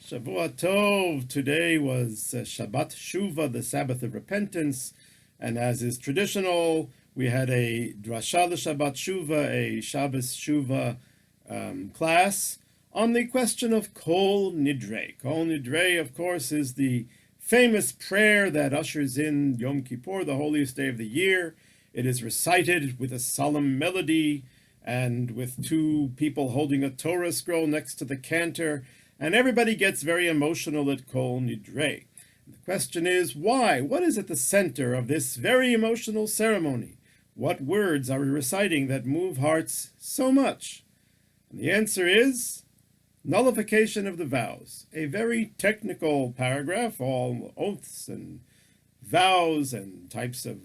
Shavua Tov. Today was Shabbat Shuva, the Sabbath of repentance, and as is traditional, we had a drasha Shabbat Shuva, a Shabbos Shuva class on the question of Kol Nidre. Kol Nidre, of course, is the famous prayer that ushers in Yom Kippur, the holiest day of the year. It is recited with a solemn melody and with two people holding a Torah scroll next to the cantor, and everybody gets very emotional at Kol Nidre. The question is, why? What is at the center of this very emotional ceremony? What words are we reciting that move hearts so much? And the answer is nullification of the vows, a very technical paragraph, all oaths and vows and types of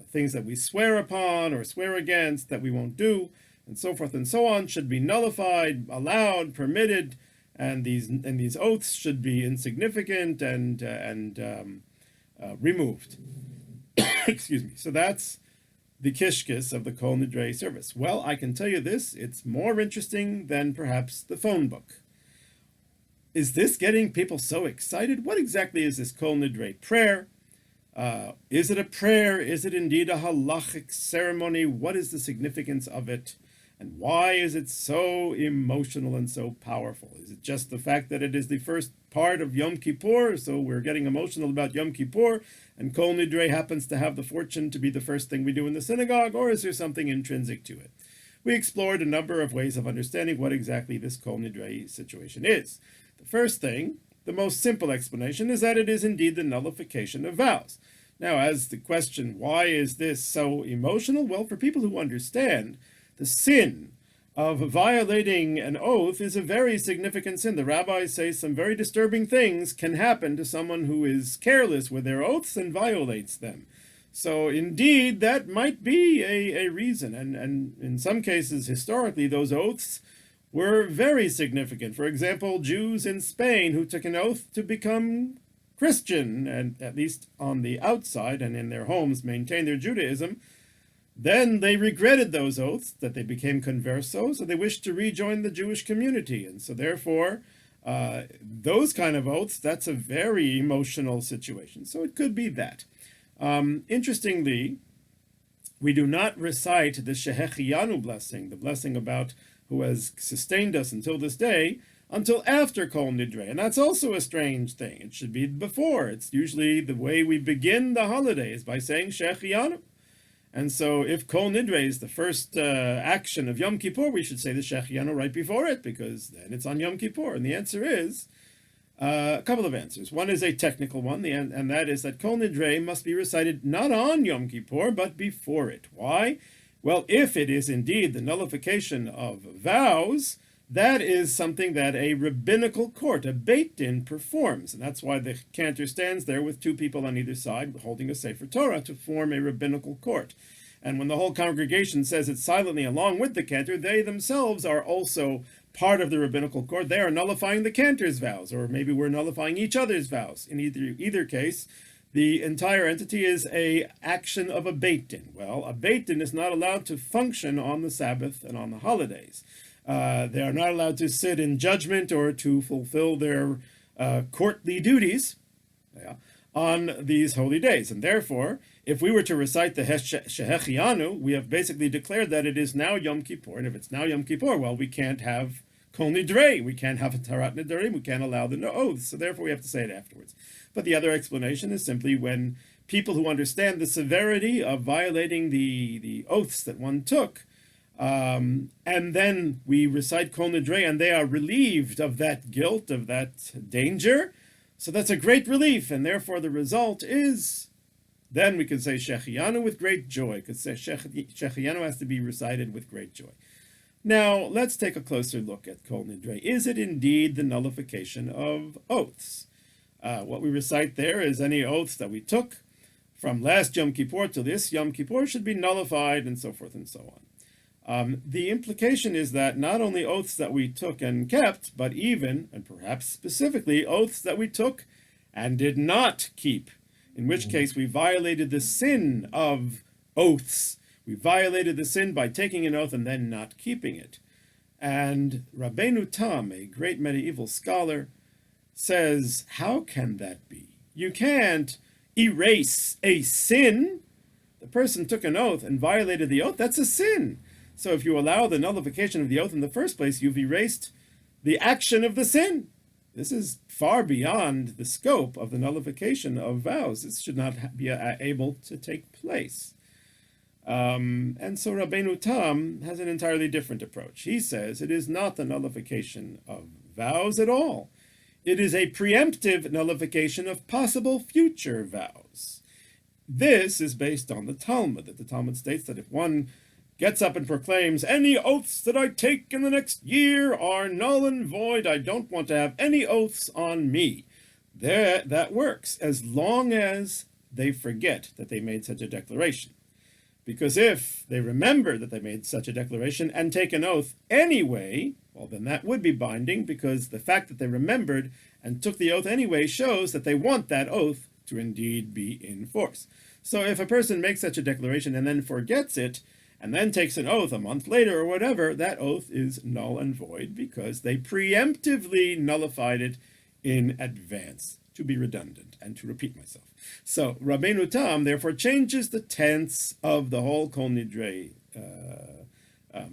things that we swear upon or swear against that we won't do, and so forth and so on, should be nullified, allowed, permitted, and these oaths should be insignificant and removed. Excuse me. So that's the kishkis of the Kol Nidre service. Well, I can tell you this, it's more interesting than perhaps the phone book. Is this getting people so excited? What exactly is this Kol Nidre prayer? Is it a prayer? Is it indeed a halachic ceremony? What is the significance of it? And why is it so emotional and so powerful? Is it just the fact that it is the first part of Yom Kippur, so we're getting emotional about Yom Kippur, and Kol Nidre happens to have the fortune to be the first thing we do in the synagogue, or is there something intrinsic to it? We explored a number of ways of understanding what exactly this Kol Nidre situation is. The first thing, the most simple explanation, is that it is indeed the nullification of vows. Now, as the question, why is this so emotional? Well, for people who understand, the sin of violating an oath is a very significant sin. The rabbis say some very disturbing things can happen to someone who is careless with their oaths and violates them. So indeed, that might be a reason. And in some cases, historically, those oaths were very significant. For example, Jews in Spain who took an oath to become Christian, and at least on the outside and in their homes maintain their Judaism, then they regretted those oaths, that they became conversos, and they wished to rejoin the Jewish community. And so therefore, those kind of oaths, that's a very emotional situation. So it could be that. Interestingly, we do not recite the Shehechianu blessing, the blessing about who has sustained us until this day, until after Kol Nidre. And that's also a strange thing. It should be before. It's usually the way we begin the holidays, by saying Shehechianu. And so if Kol Nidre is the first action of Yom Kippur, we should say the Shechianu right before it, because then it's on Yom Kippur. And the answer is, a couple of answers. One is a technical one, and that is that Kol Nidre must be recited not on Yom Kippur, but before it. Why? Well, if it is indeed the nullification of vows, that is something that a rabbinical court, a Beit Din, performs. And that's why the cantor stands there with two people on either side holding a Sefer Torah to form a rabbinical court. And when the whole congregation says it silently along with the cantor, they themselves are also part of the rabbinical court. They are nullifying the cantor's vows, or maybe we're nullifying each other's vows. In either case, the entire entity is a action of a Beit Din. Well, a Beit Din is not allowed to function on the Sabbath and on the holidays. They are not allowed to sit in judgment or to fulfill their courtly duties on these holy days. And therefore, if we were to recite the Shehechianu, we have basically declared that it is now Yom Kippur. And if it's now Yom Kippur, well, we can't have Kol Nidre. We can't have a Tarat Nidarim. We can't allow the oaths. So therefore, we have to say it afterwards. But the other explanation is simply when people who understand the severity of violating the oaths that one took, and then we recite Kol Nidre, and they are relieved of that guilt, of that danger. So that's a great relief, and therefore the result is, then we can say Shechianu with great joy, because Shechianu has to be recited with great joy. Now, let's take a closer look at Kol Nidre. Is it indeed the nullification of oaths? What we recite there is any oaths that we took from last Yom Kippur to this Yom Kippur should be nullified, and so forth and so on. The implication is that not only oaths that we took and kept, but even, and perhaps specifically, oaths that we took and did not keep, in which case we violated the sin of oaths. We violated the sin by taking an oath and then not keeping it. And Rabbeinu Tam, a great medieval scholar, says, how can that be? You can't erase a sin. The person took an oath and violated the oath. That's a sin. So if you allow the nullification of the oath in the first place, you've erased the action of the sin. This is far beyond the scope of the nullification of vows. This should not be able to take place. And so Rabbeinu Tam has an entirely different approach. He says it is not the nullification of vows at all. It is a preemptive nullification of possible future vows. This is based on the Talmud, that the Talmud states that if one gets up and proclaims, any oaths that I take in the next year are null and void, I don't want to have any oaths on me, that works, as long as they forget that they made such a declaration. Because if they remember that they made such a declaration and take an oath anyway, well, then that would be binding, because the fact that they remembered and took the oath anyway shows that they want that oath to indeed be in force. So if a person makes such a declaration and then forgets it, and then takes an oath a month later or whatever, that oath is null and void because they preemptively nullified it in advance, to be redundant and to repeat myself. So Rabbeinu Tam therefore changes the tense of the whole Kol Nidre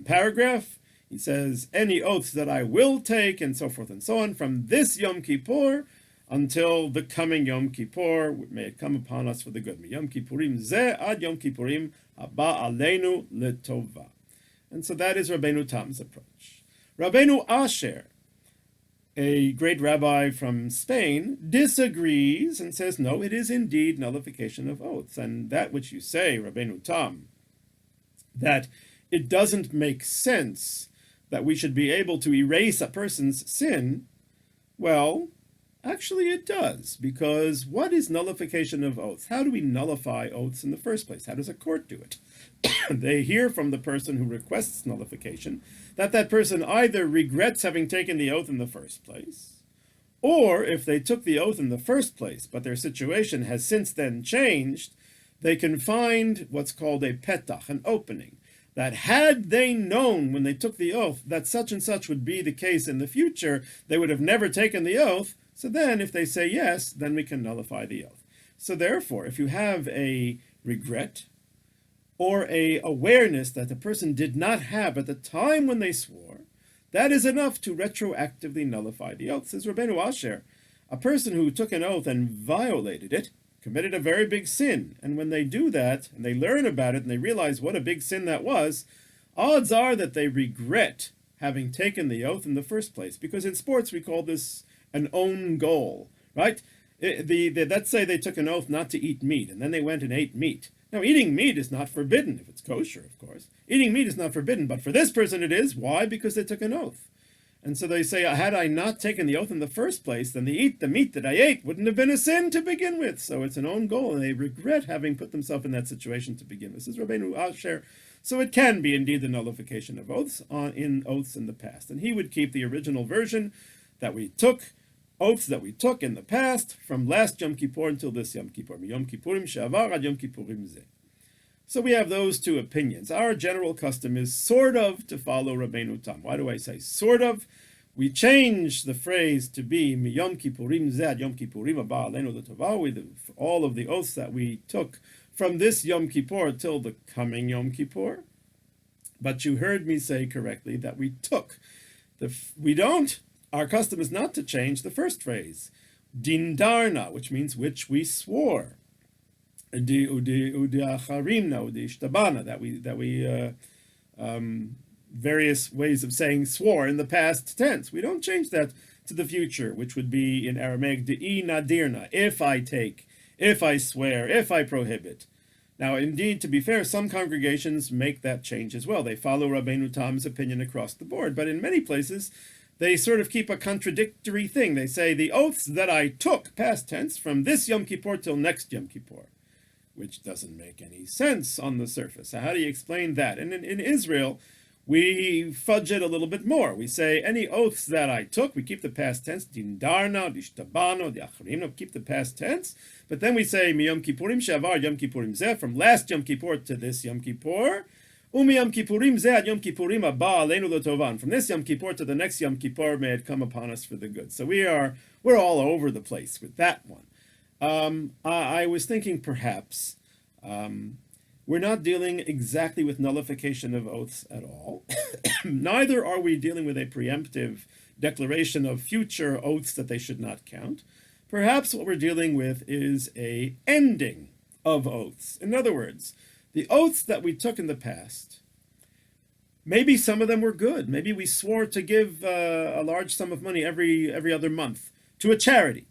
paragraph. He says, any oaths that I will take, and so forth and so on, from this Yom Kippur until the coming Yom Kippur, may it come upon us for the good. Yom Kippurim zeh ad Yom Kippurim haba aleinu letova. And so that is Rabbeinu Tam's approach. Rabbeinu Asher, a great rabbi from Spain, disagrees and says, no, it is indeed nullification of oaths. And that which you say, Rabbeinu Tam, that it doesn't make sense that we should be able to erase a person's sin, well, actually it does, because what is nullification of oaths? How do we nullify oaths in the first place? How does a court do it? They hear from the person who requests nullification that that person either regrets having taken the oath in the first place, or if they took the oath in the first place, but their situation has since then changed, they can find what's called a petach, an opening, that had they known when they took the oath that such and such would be the case in the future, they would have never taken the oath. So then if they say yes, then we can nullify the oath. So therefore, if you have a regret or a awareness that the person did not have at the time when they swore, that is enough to retroactively nullify the oath. Says Rabbeinu Asher, a person who took an oath and violated it committed a very big sin. And when they do that, and they learn about it, and they realize what a big sin that was, odds are that they regret having taken the oath in the first place. Because in sports, we call this an own goal, right? Let's say they took an oath not to eat meat, and then they went and ate meat. Now, eating meat is not forbidden, if it's kosher, of course. Eating meat is not forbidden, but for this person it is. Why? Because they took an oath. And so they say, had I not taken the oath in the first place, then the meat that I ate wouldn't have been a sin to begin with. So it's an own goal, and they regret having put themselves in that situation to begin with. This is Rabbeinu Asher. So it can be indeed the nullification of oaths in oaths in the past. And he would keep the original version that we took, oaths that we took in the past, from last Yom Kippur until this Yom Kippur. Yom Kippurim she'avar ad Yom Kippurim zeh. So we have those two opinions. Our general custom is sort of to follow Rabbeinu Tam. Why do I say sort of? We change the phrase to be Yom Kippurim zeh ad Yom Kippurim haba aleinu letova, with all of the oaths that we took from this Yom Kippur till the coming Yom Kippur. But you heard me say correctly that we took. Our custom is not to change the first phrase, dindarna, which means which we swore. That we various ways of saying swore in the past tense. We don't change that to the future, which would be in Aramaic de'i nadirna, if I take, if I swear, if I prohibit. Now, indeed, to be fair, some congregations make that change as well. They follow Rabbeinu Tam's opinion across the board, but in many places, they sort of keep a contradictory thing. They say, the oaths that I took, past tense, from this Yom Kippur till next Yom Kippur, which doesn't make any sense on the surface. So how do you explain that? And in Israel, we fudge it a little bit more. We say, any oaths that I took, we keep the past tense, dindarna, dishtabano, diacharino, keep the past tense, but then we say, miyom kippurim she'avar Yom Kippurim zeh, from last Yom Kippur to this Yom Kippur, Umiyam Kippurim zeh ad Yom Kippurim haba aleinu l'tova. From this Yom Kippur to the next Yom Kippur, may it come upon us for the good. So we're all over the place with that one. I was thinking perhaps we're not dealing exactly with nullification of oaths at all. Neither are we dealing with a preemptive declaration of future oaths that they should not count. Perhaps what we're dealing with is a ending of oaths. In other words, the oaths that we took in the past, maybe some of them were good. Maybe we swore to give a large sum of money every other month to a charity.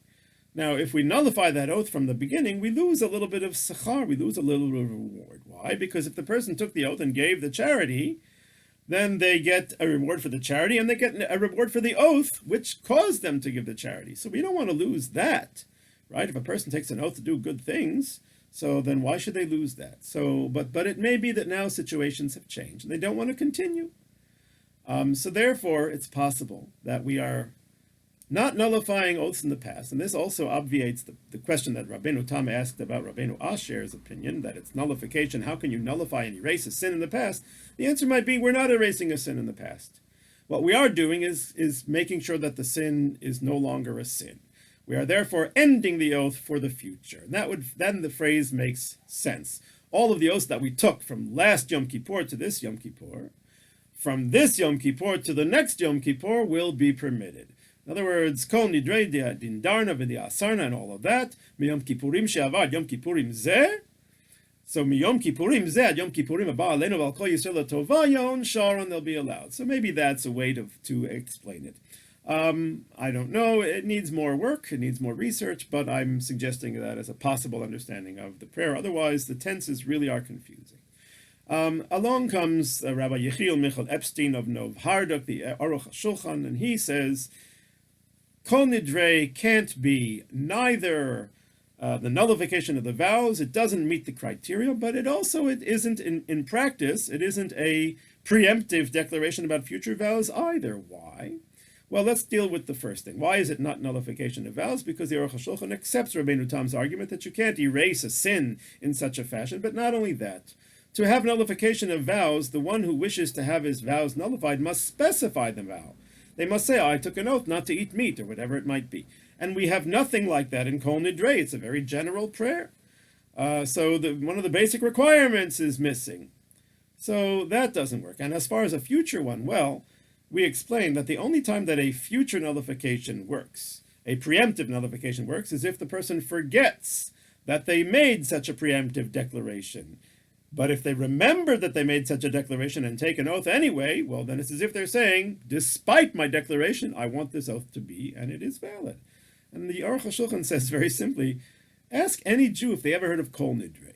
Now, if we nullify that oath from the beginning, we lose a little bit of sechar, we lose a little bit of reward. Why? Because if the person took the oath and gave the charity, then they get a reward for the charity and they get a reward for the oath, which caused them to give the charity. So we don't want to lose that, right? If a person takes an oath to do good things, so then why should they lose that? So, but it may be that now situations have changed and they don't want to continue. So therefore, it's possible that we are not nullifying oaths in the past, and this also obviates the question that Rabbeinu Tam asked about Rabbeinu Asher's opinion, that it's nullification. How can you nullify and erase a sin in the past? The answer might be we're not erasing a sin in the past. What we are doing is making sure that the sin is no longer a sin. We are therefore ending the oath for the future. And then the phrase makes sense. All of the oaths that we took from last Yom Kippur to this Yom Kippur, from this Yom Kippur to the next Yom Kippur will be permitted. In other words, kol nidre dindarna v'diasarna and all of that, miyom kippurim she'avad yom kippurim zeh. So miyom kippurim zeh ad yom kippurim haba aleinu v'al kol yisrael tova yon sharon, they'll be allowed. So maybe that's a way to explain it. I don't know. It needs more work. It needs more research, but I'm suggesting that as a possible understanding of the prayer. Otherwise, the tenses really are confusing. Along comes Rabbi Yechiel Michal Epstein of Nov Harduk, the Aruch HaShulchan, and he says, Kol Nidre can't be neither the nullification of the vows, it doesn't meet the criteria, but it isn't, in practice, it isn't a preemptive declaration about future vows either. Why? Well, let's deal with the first thing. Why is it not nullification of vows? Because the Aruch HaShulchan accepts Rabbeinu Tam's argument that you can't erase a sin in such a fashion, but not only that. To have nullification of vows, the one who wishes to have his vows nullified must specify the vow. They must say, I took an oath not to eat meat, or whatever it might be. And we have nothing like that in Kol Nidre. It's a very general prayer. So one of the basic requirements is missing. So that doesn't work. And as far as a future one, well, we explained that the only time that a future nullification works, a preemptive nullification works, is if the person forgets that they made such a preemptive declaration. But if they remember that they made such a declaration and take an oath anyway, well, then it's as if they're saying, despite my declaration, I want this oath to be, and it is valid. And the Aruch HaShulchan says very simply, ask any Jew if they ever heard of Kol Nidre.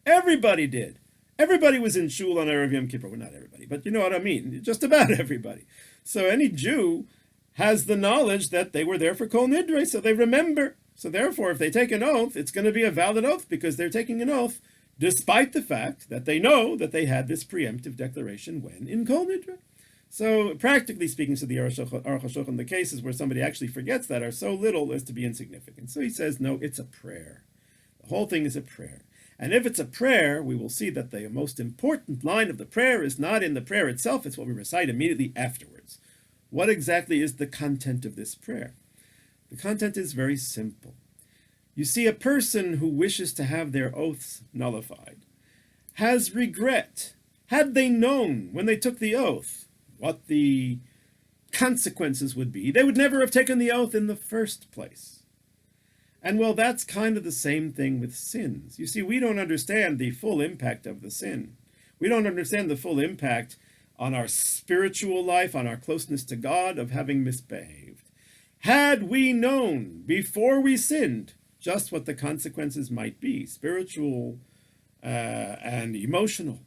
Everybody did. Everybody was in shul on Erev Yom Kippur. Well, not everybody, but you know what I mean. Just about everybody. So any Jew has the knowledge that they were there for Kol Nidre, so they remember. So therefore, if they take an oath, it's going to be a valid oath because they're taking an oath despite the fact that they know that they had this preemptive declaration when in Kol Nidre. So practically speaking, to the Aruch HaShulchan, the cases where somebody actually forgets that are so little as to be insignificant. So he says, no, it's a prayer. The whole thing is a prayer. And if it's a prayer, we will see that the most important line of the prayer is not in the prayer itself, it's what we recite immediately afterwards. What exactly is the content of this prayer? The content is very simple. You see, a person who wishes to have their oaths nullified has regret. Had they known when they took the oath what the consequences would be, they would never have taken the oath in the first place. And well, that's kind of the same thing with sins. You see, we don't understand the full impact of the sin. We don't understand the full impact on our spiritual life, on our closeness to God, of having misbehaved. Had we known before we sinned just what the consequences might be, spiritual and emotional,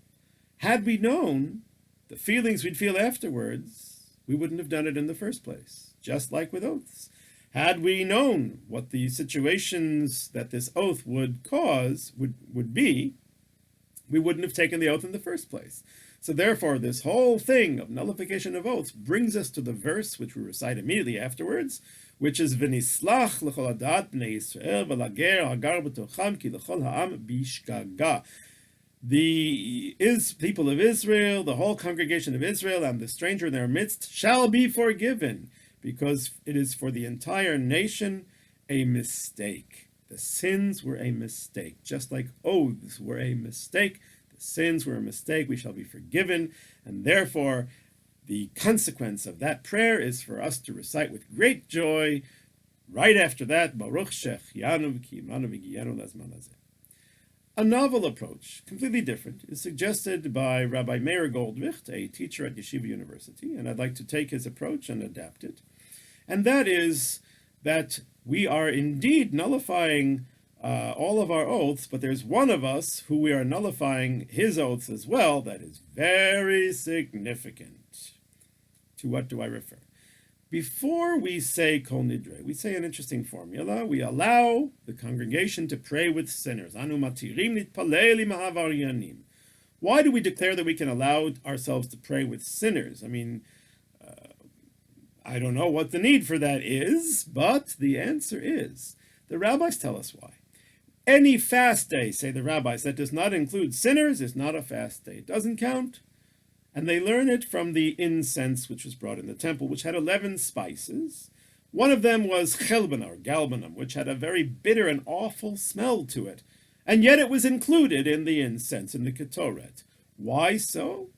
had we known the feelings we'd feel afterwards, we wouldn't have done it in the first place, just like with oaths. Had we known what the situations that this oath would cause would be, we wouldn't have taken the oath in the first place. So therefore, this whole thing of nullification of oaths brings us to the verse which we recite immediately afterwards, which is V'nislach l'chol adat b'nei Yisrael v'lager hagar b'tocham ki l'chol ha'am bishgaga. the people of Israel, the whole congregation of Israel, and the stranger in their midst shall be forgiven, because it is for the entire nation a mistake. The sins were a mistake, just like oaths were a mistake. The sins were a mistake. We shall be forgiven, and therefore the consequence of that prayer is for us to recite with great joy right after that, Baruch Shechianu v'kiyimanu v'giyanu lazman hazeh. A novel approach, completely different, is suggested by Rabbi Meir Goldwicht, a teacher at Yeshiva University, and I'd like to take his approach and adapt it. And that is that we are indeed nullifying all of our oaths, but there's one of us who we are nullifying his oaths as well that is very significant. To what do I refer? Before we say Kol Nidre, we say an interesting formula. We allow the congregation to pray with sinners. Anu matirim nitpalel ma'avaryanim. Why do we declare that we can allow ourselves to pray with sinners? I mean, I don't know what the need for that is, but the answer is, the rabbis tell us why. Any fast day, say the rabbis, that does not include sinners is not a fast day. It doesn't count. And they learn it from the incense which was brought in the temple, which had 11 spices. One of them was chelbana, or galbanum, which had a very bitter and awful smell to it. And yet it was included in the incense, in the ketoret. Why so?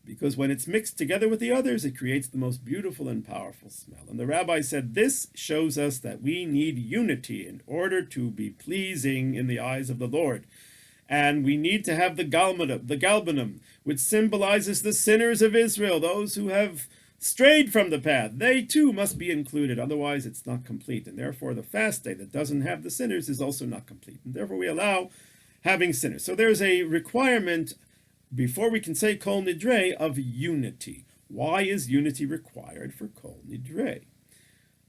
Because when it's mixed together with the others, it creates the most beautiful and powerful smell. And the rabbi said this shows us that we need unity in order to be pleasing in the eyes of the Lord. And we need to have the galbanum, which symbolizes the sinners of Israel, those who have strayed from the path. They too must be included, otherwise it's not complete. And therefore the fast day that doesn't have the sinners is also not complete. And therefore we allow having sinners. So there's a requirement, before we can say Kol Nidre, of unity. Why is unity required for Kol Nidre?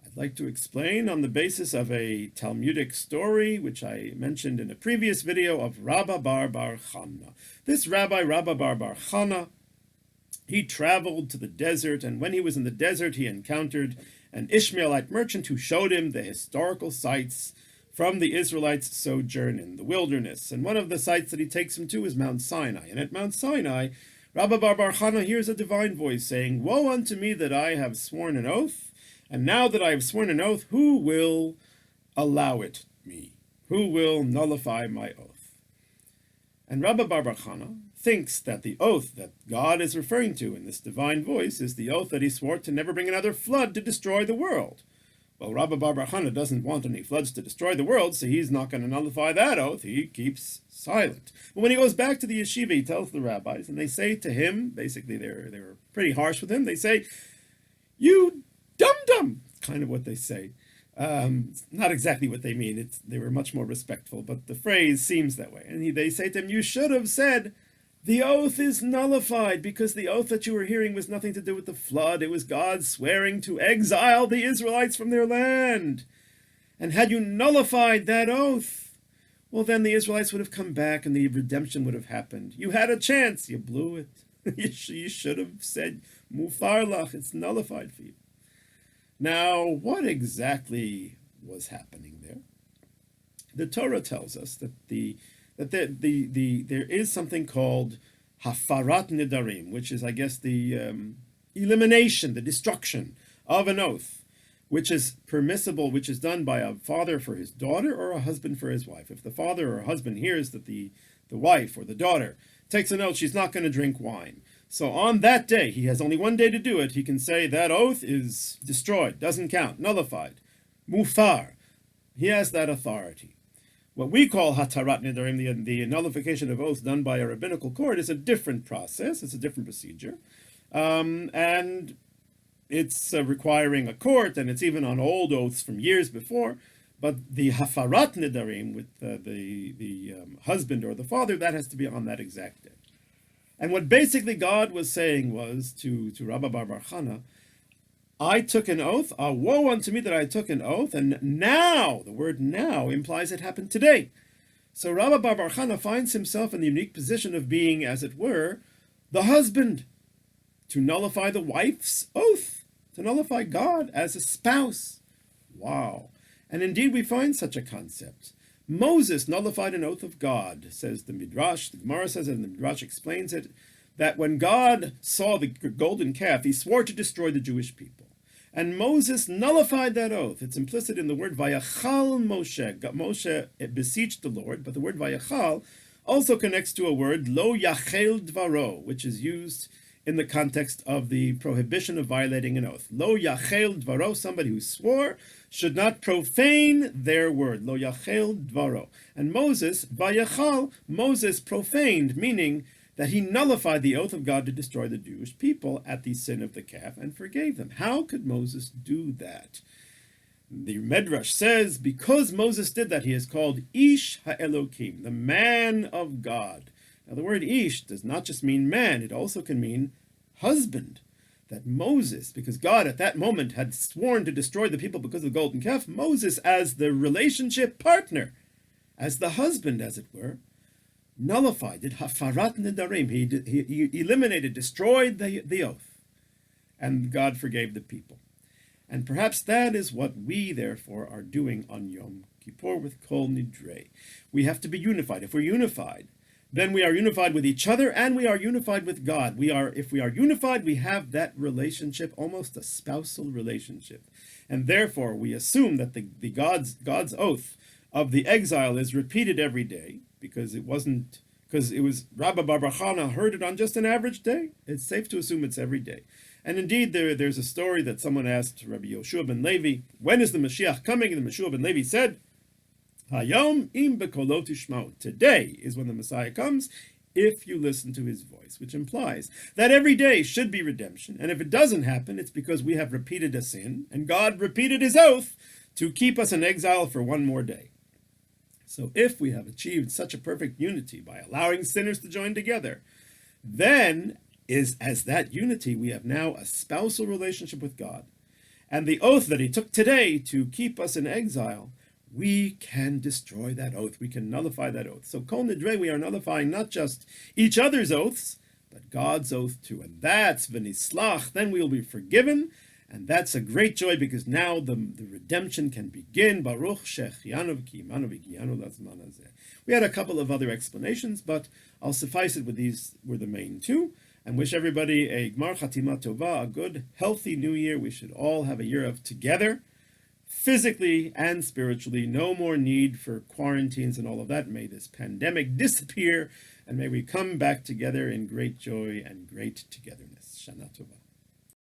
I'd like to explain on the basis of a Talmudic story, which I mentioned in a previous video, of Rabba bar Chana. This rabbi, Rabba bar Chana, he traveled to the desert, and when he was in the desert, he encountered an Ishmaelite merchant who showed him the historical sites from the Israelites' sojourn in the wilderness. And one of the sites that he takes him to is Mount Sinai. And at Mount Sinai, Rabba bar Chana hears a divine voice saying, "Woe unto me that I have sworn an oath, and now that I have sworn an oath, who will allow it me? Who will nullify my oath?" And Rabba bar Chana thinks that the oath that God is referring to in this divine voice is the oath that he swore to never bring another flood to destroy the world. Well, Rabba bar Chana doesn't want any floods to destroy the world, so he's not going to nullify that oath. He keeps silent. But when he goes back to the yeshiva, he tells the rabbis, and they say to him, basically they were pretty harsh with him, they say, "You dum-dum," kind of what they say. Not exactly what they mean. They were much more respectful, but the phrase seems that way. And they say to him, "You should have said, the oath is nullified, because the oath that you were hearing was nothing to do with the flood. It was God swearing to exile the Israelites from their land. And had you nullified that oath, well, then the Israelites would have come back and the redemption would have happened. You had a chance. You blew it. You should have said, mufar lach, it's nullified for you." Now, what exactly was happening there? The Torah tells us that there is something called hafarat nidarim, which is, I guess, the elimination, the destruction of an oath, which is permissible, which is done by a father for his daughter or a husband for his wife. If the father or husband hears that the wife or the daughter takes an oath she's not going to drink wine, so on that day, he has only one day to do it, he can say that oath is destroyed, doesn't count, nullified, mufar. He has that authority. What we call hatarat nidarim, the nullification of oaths done by a rabbinical court, is a different process, it's a different procedure. And it's requiring a court, and it's even on old oaths from years before. But the hafarat nidarim with the husband or the father, that has to be on that exact day. And what basically God was saying was to Rabba bar Chana, I took an oath, woe unto me that I took an oath, and now, the word now implies it happened today. So Rabba bar Chana finds himself in the unique position of being, as it were, the husband, to nullify the wife's oath, to nullify God as a spouse. Wow. And indeed we find such a concept. Moses nullified an oath of God, says the Midrash. The Gemara says it, and the Midrash explains it, that when God saw the golden calf, he swore to destroy the Jewish people. And Moses nullified that oath. It's implicit in the word Vayachal Moshe. Moshe beseeched the Lord, but the word Vayachal also connects to a word Lo Yachel Dvaro, which is used in the context of the prohibition of violating an oath. Lo Yachel Dvaro, somebody who swore, should not profane their word. Lo Yachel Dvaro. And Moses, Vayachal, Moses profaned, meaning that he nullified the oath of God to destroy the Jewish people at the sin of the calf and forgave them. How could Moses do that? The Midrash says, because Moses did that, he is called Ish HaElokim, the man of God. Now the word Ish does not just mean man, it also can mean husband. That Moses, because God at that moment had sworn to destroy the people because of the golden calf, Moses as the relationship partner, as the husband as it were, nullified, did hafarat nidarim, he eliminated, destroyed the oath, and God forgave the people. And perhaps that is what we, therefore, are doing on Yom Kippur with Kol Nidre. We have to be unified. If we're unified, then we are unified with each other, and we are unified with God. If we are unified, we have that relationship, almost a spousal relationship. And therefore, we assume that the God's oath of the exile is repeated every day, because it was Rabbi Bar Chana heard it on just an average day. It's safe to assume it's every day. And indeed, there's a story that someone asked Rabbi Yoshua ben Levi, when is the Mashiach coming? And the Yoshua ben Levi said, Hayom im bekolo tishma'u. Today is when the Messiah comes, if you listen to his voice, which implies that every day should be redemption. And if it doesn't happen, it's because we have repeated a sin, and God repeated his oath to keep us in exile for one more day. So if we have achieved such a perfect unity by allowing sinners to join together, then as that unity, we have now a spousal relationship with God. And the oath that he took today to keep us in exile, we can destroy that oath. We can nullify that oath. So Kol Nidre, we are nullifying not just each other's oaths, but God's oath too. And that's v'nislach, then we will be forgiven. And that's a great joy, because now the redemption can begin. Baruch shechianu v'kiyimanu v'giyanu lazman hazeh. We had a couple of other explanations, but I'll suffice it with these were the main two. And wish everybody a Gmar Chatima Tova, a good, healthy new year. We should all have a year of together, physically and spiritually. No more need for quarantines and all of that. May this pandemic disappear, and may we come back together in great joy and great togetherness. Shana Tova.